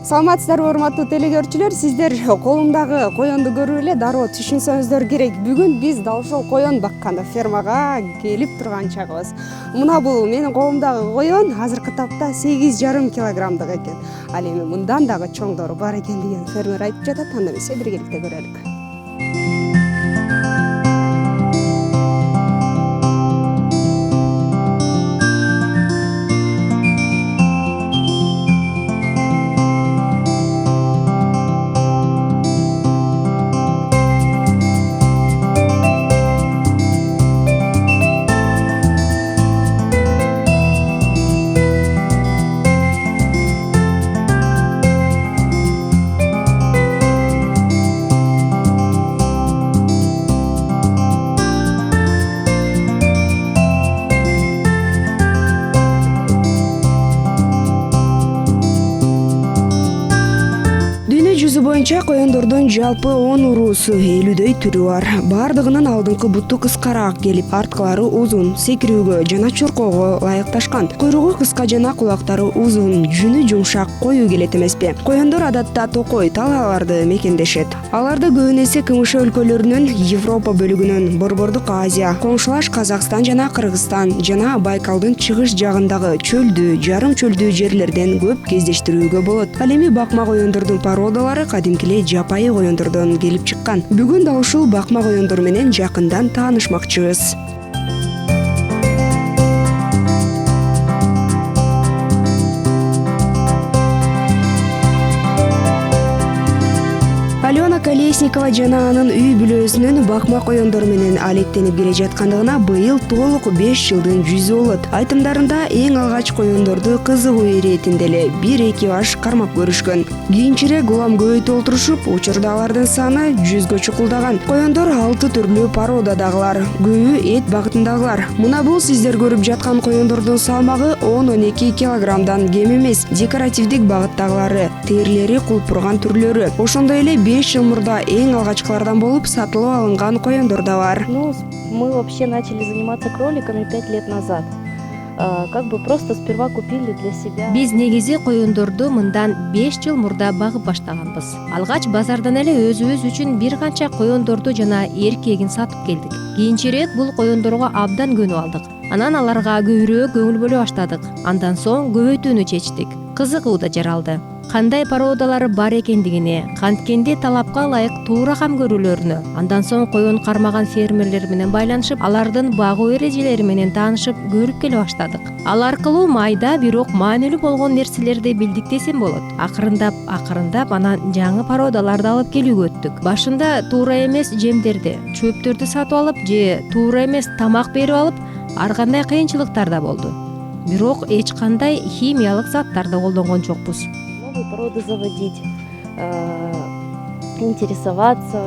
Саламатсыздарбы урматтуу телекөрүүчүлөр, сиздер колумдагы коёнду көрүп эле дароо түшүнсөңүздөр керек. Бүгүн биз дал ушул коён баккан фермага келип турган чагыбыз. Мына бул менин колумдагы коён азыркы тапта 8,5 килограммдык экен. Ал эми мындан дагы чоңдору бар экен деген фермер айтып жатат. Анда эмесе биргеликте көрөлүк. Жүзү боюнча коёндордун жалпы 10 уруусу 50дөй түрү бар. Бардыгынын алдыңкы буту кыскараак келип, арткылары узун, секирүүгө жана чуркоого ылайыкташкан. Куйругу кыска жана кулактары узун, жүнү жумшак, коюу келет эмеспи. Коёндор адатта токой талааларды мекендешет. Аларды көбүн эсе КМШ өлкөлөрүнүн, Европа бөлүгүнөн, Борбордук Азия, коңшулаш Казакстан жана Кыргызстан жана Байкалдын чыгыш жагындагы чөлдүү, жарым чөлдүү жерлерден көп кездештирүүгө болот. Ал эми бакма коёндордун породалары кадимкиле жапайы коёндордон келип чыккан. Бүгүн да ушул бакма коёндор менен жакындан таанышмакчыбыз. Алена Колесникова жана анын үй бүлөсүнүн бакма коёндор менен алектенип келе жаткандыгына быйыл толук 5 жылдын жүзү болот. Айтымдарында эң алгач коёндорду кызыгуу иретинде эле 1-2 баш кармап көрүшкөн. Кийинчерээк улам көбөйтүп отурушуп, учурда алардын саны 100гө чукулдаган. Коёндор 6 түрлүү породадагылар, көбү эт багытындагылар. Мына бул сиздер көрүп жаткан коёндордун салмагы 10-12 килограммдан кем эмес. Декоративдик багыттагылары, терилери кулпурган түрлөрү. Ошондой эле 5 жыл мурда эң алгачкылардан болуп сатылып алынган коёндор да бар. Мы вообще начали заниматься кроликами 5 лет назад. Просто сперва купили для себя. Биз негизи коёндорду мындан 5 жыл мурда багып баштаганбыз. Алгач базардан эле өзүбүз үчүн бир канча коёндорду жана эркегин сатып келдик. Кийинчерээк бул коёндорго абдан көнүп алдык. Анан аларга көбүрөөк көңүл бөлө баштадык. Андан соң көбөйтүүнү чечтик. Кызыгуу да жаралды. Кандай породалары бар экендигине, канткенде талапка ылайык туура кам көрүүлөрүнө, андан соң коён кармаган фермерлер менен байланышып, алардын багуу эрежелери менен таанышып, көрүп келе баштадык. Ал аркылуу майда бирок маанилүү болгон нерселерди билдик десем болот. Акырындап анан жаңы породаларды алып келүүгө өттүк. Башында туура эмес жемдерди, чөптөрдү сатып алып же туура эмес тамак берип алып, ар кандай кыйынчылыктар да болду. Бирок эч кандай химиялык заттарды колдонгон жокпуз. Породы заводить, интересоваться.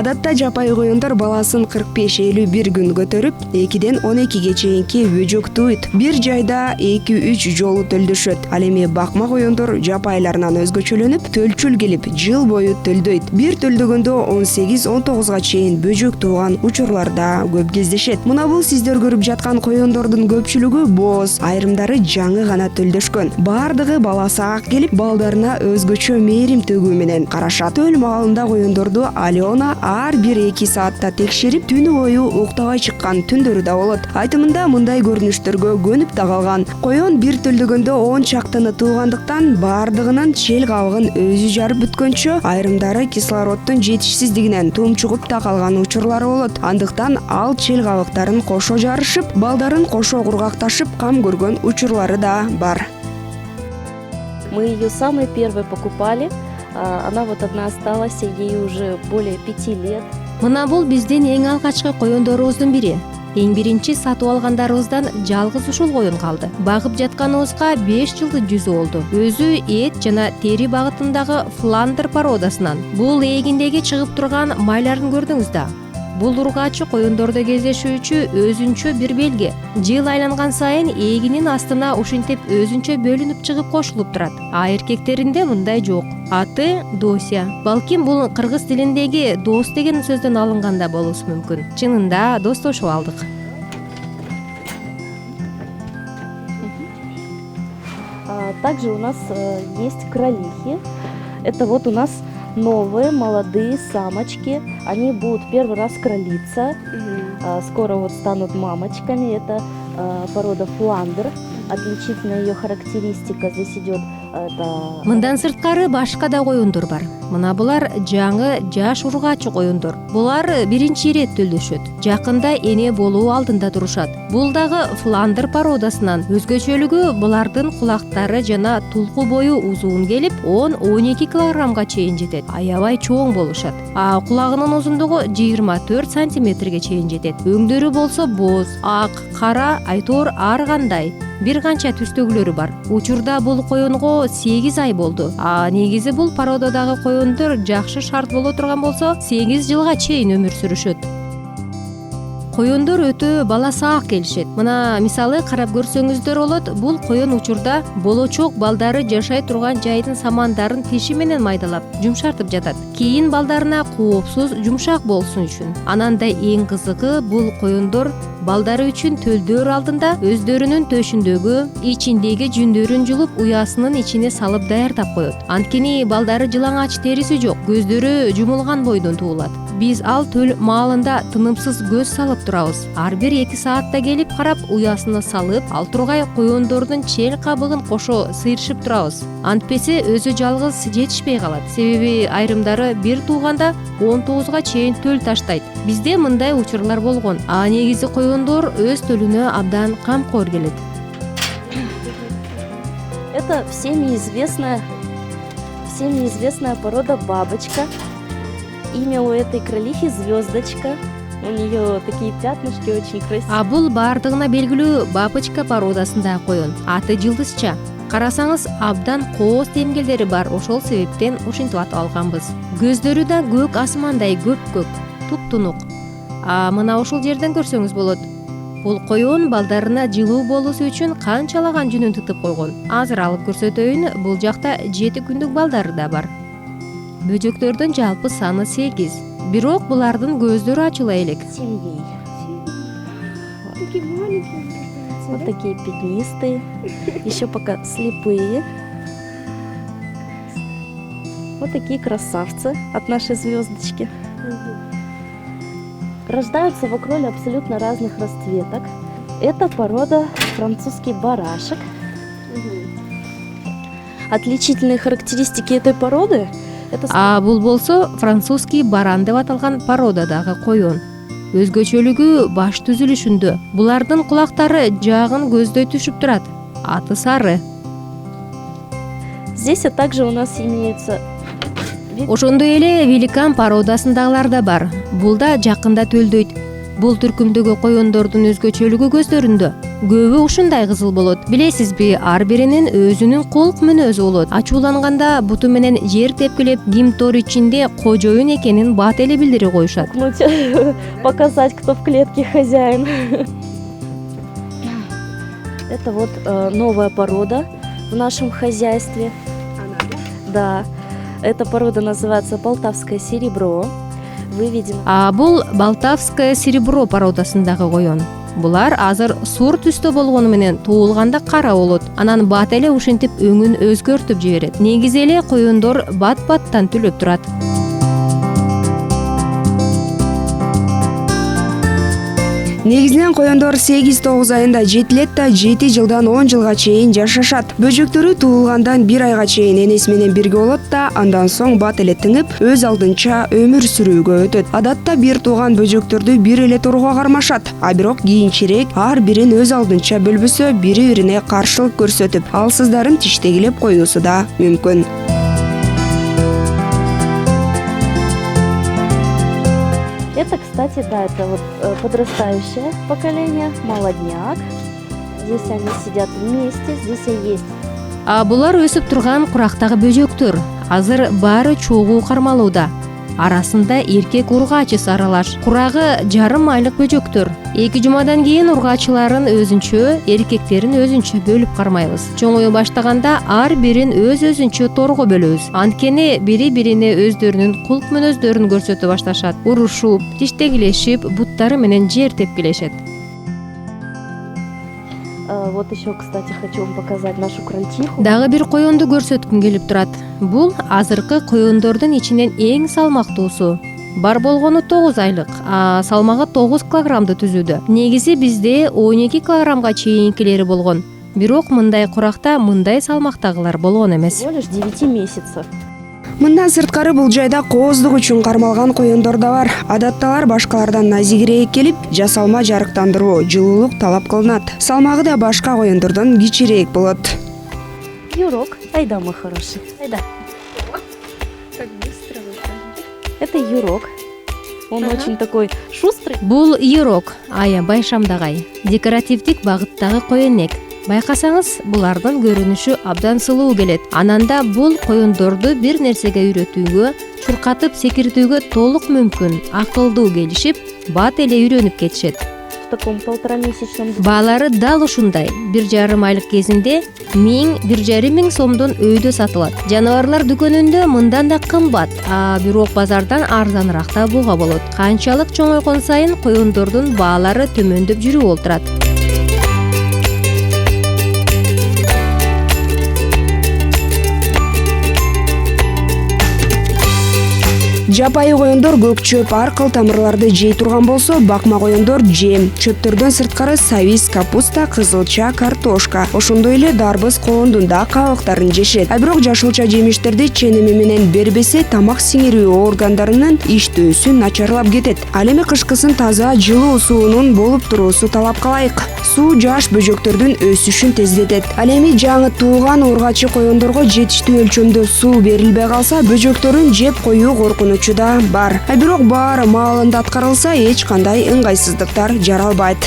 Адатта жапайы коёндар баласын 45-51 күн көтөрүп, 2ден 12ге чейинки бөжөк туйт. Бир жайда 2-3 жолу төлдөшөт. Ал эми бакма коёндор жапайларынан өзгөчөлөнүп, төлчүл келип, жыл бою төлдөйт. Бир төлдөгөндө 18-19га чейин бөжөк тууган учурлар да көп кездешет. Мына бул сиздер көрүп жаткан коёндордун көпчүлүгү боз, айрымдары жаңы гана төлдөшкөн. Бардыгы баласы ак келип, балдарына өзгөчө мээрим төгүү менен карашат. Төл маалында коёндорду Алена ар бир 2 саатта текшерип, түнү бою уктабай чыккан түндөрү да болот. Айтымында мындай көрүнүштөргө көнүп да калган. Коён бир төлдөгөндө 10 чактыны туугандыктан бардыгынын чел кабыгын өзү жарып бүткөнчө, айрымдары кислороддун жетишсиздигинен тумчугуп да калган учурлары болот. Андыктан ал чел кабыктарын кошо жарышып, балдарын кошо кургакташып кам көргөн учурлары да бар. Мы ее самой первой покупали. Она вот одна осталась, ей уже более 5 лет. Мына бул биздин эң алгачкы коёндорубуздун бири. Эң биринчи сатып алгандарыбыздан жалгыз ушул коён калды. Багып жатканыбызга 5 жылдын жүзү болду. Өзү эт жана тери багытындагы Фландер породасынан. Бул эгиндеги чыгып турган майларын көрдүңүз да. Бул ургаачы коюндордо кездешүүчү өзүнчө бир белги. Жыл айланган сайын эгинин астына ушинтип өзүнчө бөлүнүп чыгып кошулуп турат. А эркектеринде мындай жок. Аты Дося. Балким бул кыргыз тилиндеги дос деген сөздөн алынган да болушу мүмкүн. Чынында достошуп алдык. Также у нас есть кролихи. Это вот у нас новые молодые самочки. Они будут первый раз кролиться. Скоро вот станут мамочками. Это порода Фландер. Отличительная ее характеристика здесь идет. Мындан сырткары башка да коюндар бар. Мына булар жаңы жаш ургаачы коюндар. Булар биринчи ирет төлдөшөт. Жакында эне болуу алдында турушат. Бул дагы Фландер породасынан. Өзгөчөлүгү булардын кулактары жана тулку бою узун келип, 10-12 килограммга чейин жетет. Аябай чоң болушат. А кулагынын узундугу 24 сантиметрге чейин жетет. Өңдөрү болсо боз, ак, кара, айтор ар кандай. Бир канча түстөгүлөрү бар. Учурда бул коюнго 8 ай болду. А негизи бул породадагы коюндар жакшы шарт боло турган болсо 8 жылга чейин өмүр сүрүшөт. Коюндар өтө баласаак келишет. Мына мисалы карап көрсөңүздөр болот. Бул коюн учурда болочок балдары жашай турган жайдын самандарын тиши менен майдалап, жумшартып жатат. Кийин балдарына коопсуз, жумшак болсун үчүн. Анан да эң кызыгы бул коюндар балдары үчүн төлдөр алдында өздөрүнүн төшүндөгү, ичиндеги жүндөрүн жулуп, уясынын ичине салып даярдап коет. Анткени балдары жылаңач териси жок, көздөрү жумулган бойдон туулат. Биз ал төл маалында тынымсыз көз салып турабыз. Ар бир 2 саатта келип карап, уясына салып, ал тургай коюндордун чел кабыгын кошо сыйрышып турабыз. Антпесе өзү жалгыз жетишпей калат. Себеби айрымдары бир тууганда 19га чейин төл таштайт. Бизде мындай учурлар болгон. А негизи коюндар өз төлүнө абдан камкор келет. Это всеми известная порода бабочка. Имя у этой кролихи Звездочка. У нее такие пятнышки очень красивые. А бул бардыгына белгилүү бабочка породасындагы коюн. Аты жылдызча. Карасаңыз абдан кооз темгелдери бар. Ошол себептен ушинтип атап алганбыз. Көздөрү да көк асмандай көк-көк, туп-тунук. А мына ушул жерден көрсөңүз болот. Бул коюн балдарына жылуу болуусу үчүн канчалаган жүнүн тытып койгон. Азыр алып көрсөтөйүн. Бул жакта 7 күндүк балдары да бар. Бөжөктөрдүн жалпы саны 8. Бирок булардын көздөрү ачыла элек. Сильней. Такие маленькие. Вот такие пятнистые. Еще пока слепые. Вот такие красавцы от нашей звездочки. Рождаются в окроле абсолютно разных расцветок. Это порода французский барашек. Отличительные характеристики этой породы — А бул болсо французский баран деп аталган породадагы коюн. Өзгөчөлүгү баш түзүлүшүндө. Булардын кулактары жагын көздөй түшүп турат. Аты сары. Здесь также у нас имеются... Ошондой эле великан породасындагылар да бар. Бул да жакында төлдөйт. Бул түркүмдөгү коюндордун өзгөчөлүгү көздөрүндө. Көбү ушундай кызыл болот. Билесизби, ар биринин өзүнүн колк мүнөзү болот. Ачууланганда буту менен жер тепкилеп, гимтор ичинде кожоюн экенин бат эле билдире коюшат. Показать, кто в клетке хозяин. Это вот новая порода в нашем хозяйстве. Да, эта порода называется полтавское серебро. Выведено. А бул Балтавское серебро породасындагы коюн. Булар азыр сур түстө болгону менен туулганда кара болот. Анан бат эле ушинтип өңүн өзгөртүп жиберет. Негизи эле коюндар бат-баттан түлөп турат. Негизинен коюндар 8-9 айында жетилет да 7 жылдан 10 жылга чейин жашашат. Бөжөктөрү туулгандан 1 айга чейин энеси менен бирге болот да, андан соң бат эле тыңып, өз алдынча өмүр сүрүүгө өтөт. Адатта бир тууган бөжөктөрдү бир эле турууга кармашат, а бирок кийинчерээк ар бирин өз алдынча бөлбөсө, бири-бирине каршылык көрсөтүп, алсыздарын тиштегилеп коюусу да мүмкүн. Это, кстати, да, это вот подрастающее поколение, молодняк. Здесь они сидят вместе, здесь и есть. А булар өсүп турган курактагы бөжөктөр. Азыр баары чогуу кармалууда. Арасында эркек ургаачысы аралаш. Курагы жарым айлык бөжөктөр. 2 жумадан кийин ургаачыларын өзүнчө, эркектерин өзүнчө бөлүп кармайбыз. Чоңое баштаганда ар бирин өзүнчө торго бөлөбүз. Анткени бири-бирине өздөрүнүн кулк мүнөздөрүн көрсөтө башташат. Урушуп, тиштегилешип, буттары менен жер тепкилешет. Вот еще, кстати, хочу вам показать нашу крольчиху. Дагы бир коёнду көрсөткүм келип турат. Бул азыркы коёндордун ичинен эң салмактуусу. Бар болгону 9 айлык, а салмагы 9 килограммды түзүүдө. Негизи бизде 12 килограммга чейинкилери болгон. Бирок мындай куракта мындай салмактагылар болгон эмес. Всего лишь 9 месяцев. Мындан сырткары бул жайда кооздук үчүн кармалган коёндор да бар. Адатта алар башкалардан назигирээк келип, жасалма жарыктандыруу, жылуулук талап кылынат. Салмагы да башка коёндордон кичиирээк болот. Юрок, айда, мой хороший, айда. Это Юрок. Он очень такой шустрый. Бул Юрок, аябай шамдагай, декоративдик багыттагы коёнек. Байкасаңыз, булардын көрүнүшү абдан сылуу келет. Ананда бул коёндорду бир нерсеге үйрөтүүгө, чуркатып секиртүүгө толук мүмкүн, акылдуу келишип, бат эле үйрөнүп кетишет. В таком 1,5-месячном. Баалары дал ушундай. 1,5 айлык кезинде 1000–1,5 миң сомдон өйдө сатылат. Жаныбарлар дүкөнүндө мындан да кымбат, бирок базардан арзаныраак да буга болот. Канчалык чоңойгон сайын коёндордун баалары төмөндөп жүрүп олтурат. Жапайы коёндор көк чөп, аркыл тамырларды жей турган болсо, бакма коёндор жем, чөптөрдөн сырткары сабиз, капуста, кызылча, картошка, ошондой эле дарбыз, коондун да кабыктарын жешет. Бирок жашылча жемиштерди ченеми менен бербесе, тамак сиңирүү органдарынын иштөөсү начарлап кетет. Ал эми кышкысын таза, жылуу суунун болуп туруусу талапка ылайык. Суу жаш бөжөктөрдүн өсүшүн тездетет. Ал эми жаңы тууган ургачы коёндорго жетиштүү өлчөмдө суу берилбей калса, бөжөктөрүн жеп коюу коркунучу да бар. Бирок баары маалында аткарылса, эч кандай ыңгайсыздыктар жаралбайт.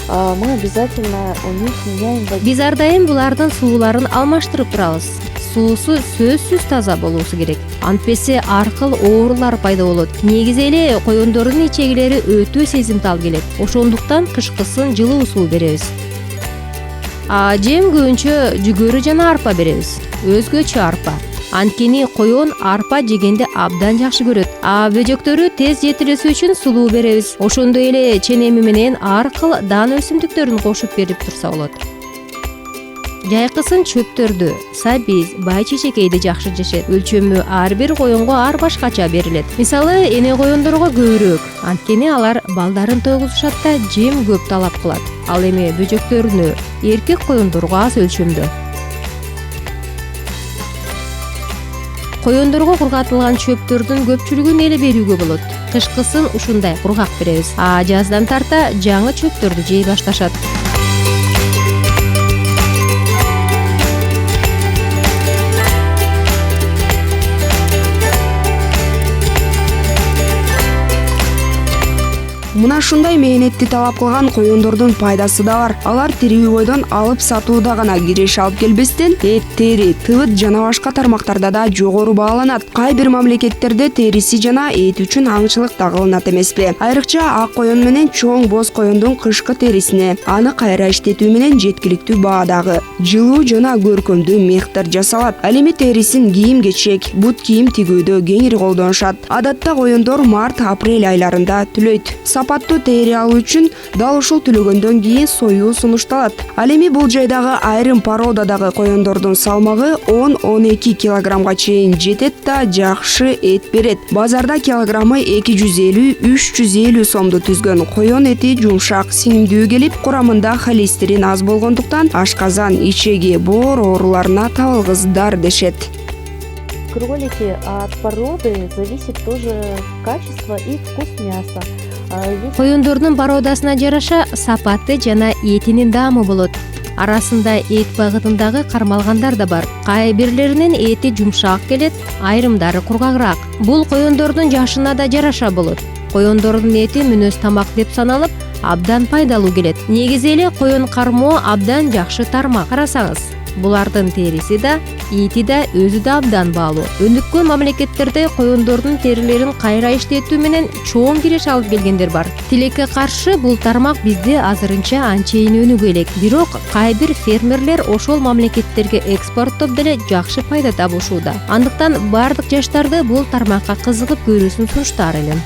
Мы обязательно у них меняем воду. Биз ар дайым булардын сууларын алмаштырып турабыз. Суусу сөзсүз таза болуусу керек. Антпесе аркыл оорулар пайда болот. Негизи эле коёндордун ичегилери өтө сезимтал келет. Ошондуктан кышкысын жылуу суу беребиз. Жем көбүнчө жүгөрү жана арпа беребиз. Өзгөчө арпа. Анткени коён арпа жегенде абдан жакшы көрөт. Бөжөктөрү тез жетилесүү үчүн сулуу беребиз. Ошондой эле ченеми менен аркыл дан өсүмдүктөрүн кошуп берип турса болот. Жайкысын чөптөрдү, сабиз, бай чечекейди жакшы жешет. Өлчөмү ар бир коёнго ар башкача берилет. Мисалы, эне коёндорго көбүрөөк, анткени алар балдарын тойгузушат да жем көп талап кылат. Ал эми бөжөктөрүнө, эркек коёндорго аз өлчөмдө. Коёндорго кургатылган чөптөрдүн көпчүлүгүн эле берүүгө болот. Кышкысын ушундай кургак беребиз. Жаздан тарта жаңы чөптөрдү жей башташат. Мына ушундай мээнетти талап кылган коёндордун пайдасы да бар. Алар тирүү бойдон алып сатууда гана киреш алып келбестен, эт, тери, тыбыт жана башка тармактарда да жогору бааланат. Кай бир мамлекеттерде териси жана эт үчүн аңчылык да кылынат эмеспи? Айрыкча ак коён менен чоң боз коёндун кышкы терисине, аны кайра иштетүү менен жеткиликтүү баадагы жылуу жана көркөмдүү мехтер жасалат. Ал эми терисин кийим-кечек, бут кийим тигүүдө кеңири колдонушат. Адатта коёндор март-апрель айларында түлөйт. Сапаттуу тери алуу үчүн дал ушул түлөгөндөн кийин союу сунушталат. Ал эми бул жайдагы айрым породадагы коёндордун салмагы 10–12 килограммга чейин жетет да жакшы эт берет. Базарда килограммы 250–350 сомду түзгөн коён эти жумшак, сиңимдүү келип, курамында холестерин аз болгондуктан ашказан, ичеги, боор ооруларына табылгыздар дешет. Кролики от породы зависит тоже качество и вкус мяса. Коёндордун породасына жараша сапаты жана этинин даамы болот. Арасында эт багытындагы кармалгандар да бар. Кай бирлеринин эти жумшак келет, айрымдары кургагыраак. Бул коёндордун жашына да жараша болот. Коёндордун эти мүнөз тамак деп саналып, абдан пайдалуу келет. Негизи эле коён кармоо абдан жакшы тармак. Карасаңыз, Булардын териси да, ити да өзү да абдан баалуу. Өнүккөн мамлекеттерде коёндордун терилерин кайра иштетүү менен чоң киреш алып келгендер бар. Тилекке каршы бул тармак бизде азырынча анчейин өнүгө элек. Бирок кай бир фермерлер ошол мамлекеттерге экспорттоп деле жакшы пайда табышууда. Андыктан бардык жаштарды бул тармакка кызыгып көрүүсүн сунуштаар элем.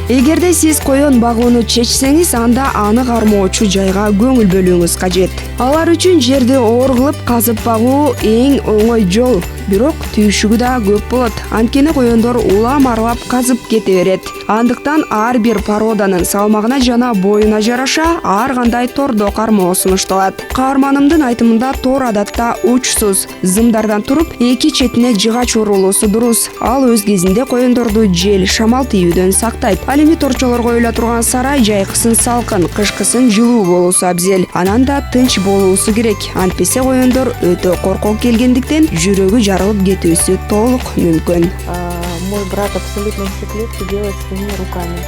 Эгерде сиз коён багууну чечсеңиз, анда аны кармоочу жайга көңүл бөлүүңүз кажет. Алар үчүн жерди оор кылып казып багуу эң оңой жол. Бирок түйшүгү да көп болот. Анткени коёндор улам арлап казып кете берет. Андыктан ар бир породанын салмагына жана боюна жараша ар кандай тордо кармоо сунушталат. Каарманымдын айтымында тор адатта учсуз, зымдардан туруп эки четине жыгач урулуусу дурус. Ал өз кезинде коёндорду жел, шамал тийүүдөн сактайт. Ал эми торчолорго ыйла турган сарай жайкысын салкын, кышкысын жылуу болуусу абзел. Анан да тынч болуусу керек. Антпесе коёндор өтө коркок келгендиктен жүрөгү жарылып кетүүсү толук мүмкүн. Мой брат абсолютно все клетки делает своими руками.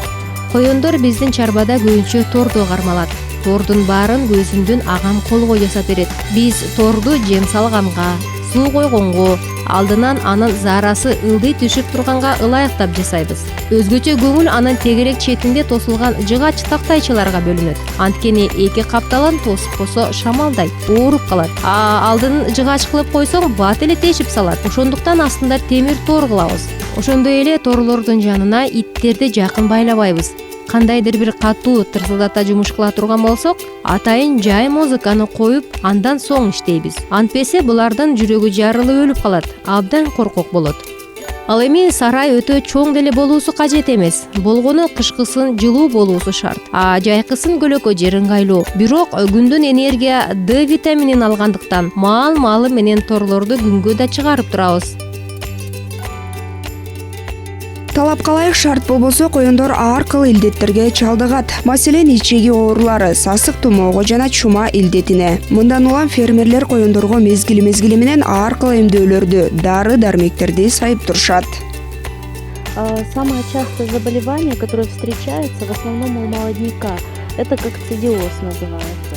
Коёндор биздин чарбада көбүнчө тордо кармалат. Тордун баарын көзүмдүн агам колго жасап берет. Биз торду жем салганга, суу койгонго, алдынан анын заарасы ылдый түшүп турганга ылайыктап жасайбыз. Өзгөчө көңүл анын тегерек четинде тосулган жыгач тактайчаларга бөлүнөт. Анткени эки капталын тосуп койсо шамалдайт, ооруп калат. Алдын жыгач кылып койсоң бат эле тешип салат. Ошондуктан астында темир тор кылабыз. Ошондой эле торлордун жанына иттерди жакын байлабайбыз. Кандайдыр бир катуу тырсылдата жумуш кыла турган болсок, атайын жай музыканы коюп, андан соң иштейбиз. Антпесе булардын жүрөгү жарылып өлүп калат, абдан коркок болот. Ал эми сарай өтө чоң деле болуусу кажет эмес. Болгону кышкысын жылуу болуусу шарт. Жайкысын көлөкө жер ыңгайлуу. Бирок күндүн энергия D витаминин алгандыктан маал-маалы менен торлорду күнгө да чыгарып турабыз. Талап калайык шарт болбосо коёндор ар кыл илдеттерге чалдыгат. Маселен ичеги оорулары, сасык тумоого жана чума илдетине. Мындан улам фермерлер коёндорго мезгили менен ар кыл эмдөөлөрдү, дары-дармектерди сайып турушат. Самое частое заболевание, которое встречается в основном у молодняка, это кокцидиоз называется.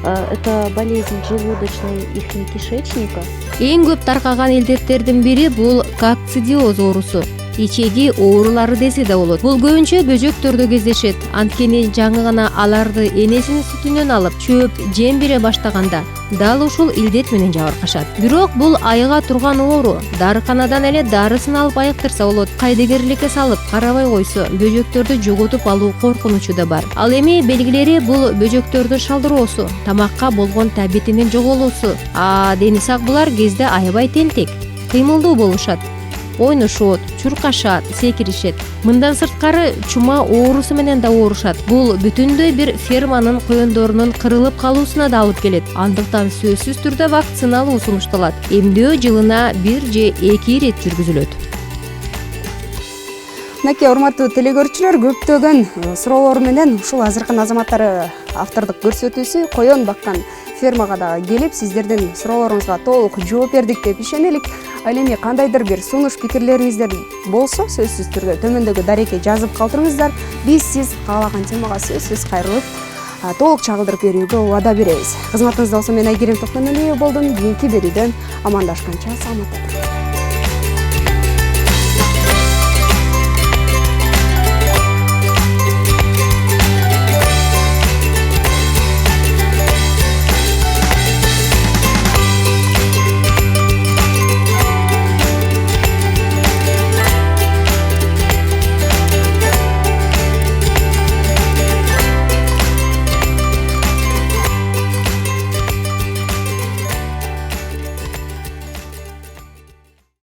Это болезнь желудочной кишечника. Эң көп таркаган илдеттердин бири бул кокцидиоз оорусу. Ичеги оорулары десе да болот. Бул көбүнчө бөжөктөрдө кездешет. Анткени жаңы гана аларды энесинин сүтүнөн алып, чөп, жем бере баштаганда дал ушул илдет менен жабыркашат. Бирок бул айыга турган оору. Дарыканадан эле дарысын алып айыктырса болот. Кайдыгерликке салып карабай койсо, бөжөктөрдү жоготуп алуу коркунучу да бар. Ал эми белгилери бул бөжөктөрдү шалдыроосу, тамакка болгон табитинин жоголуусу. Дени сак булар кезде аябай тентек, кыймылдуу болушат. Ойношот, чуркашат, секиришет. Мындан сырткары чума оорусу менен да оорушат. Бул бүтүндөй бир ферманын коёндорунун кырылып калуусуна да алып келет. Андыктан сөзсүз түрдө вакцина алуу сунушталат. Эмдөө жылына 1 же 2 ирет жүргүзүлөт. Мынакей урматтуу телекөрүүчүлөр, көптөгөн суроолор менен ушул азыркы азаматтары автордук көрсөтүүсү коён баккан фермага да келип, сиздердин суроолоруңузга толук жооп бердик деп ишенелик. Ал эми кандайдыр бир сунуш пикирлериңиздер болсо, сөзсүз түрдө төмөндөгү дарекке жазып калтырыңыздар. Биз сиз каалаган темага сөзсүз кайрылып, толук чагылдырып берүүгө убада беребиз. Кызматыңызда болсо мен Айгерим Токтонөлиева болдум. Кийинки берүүдөн амандашканча саламатта туруңуздар.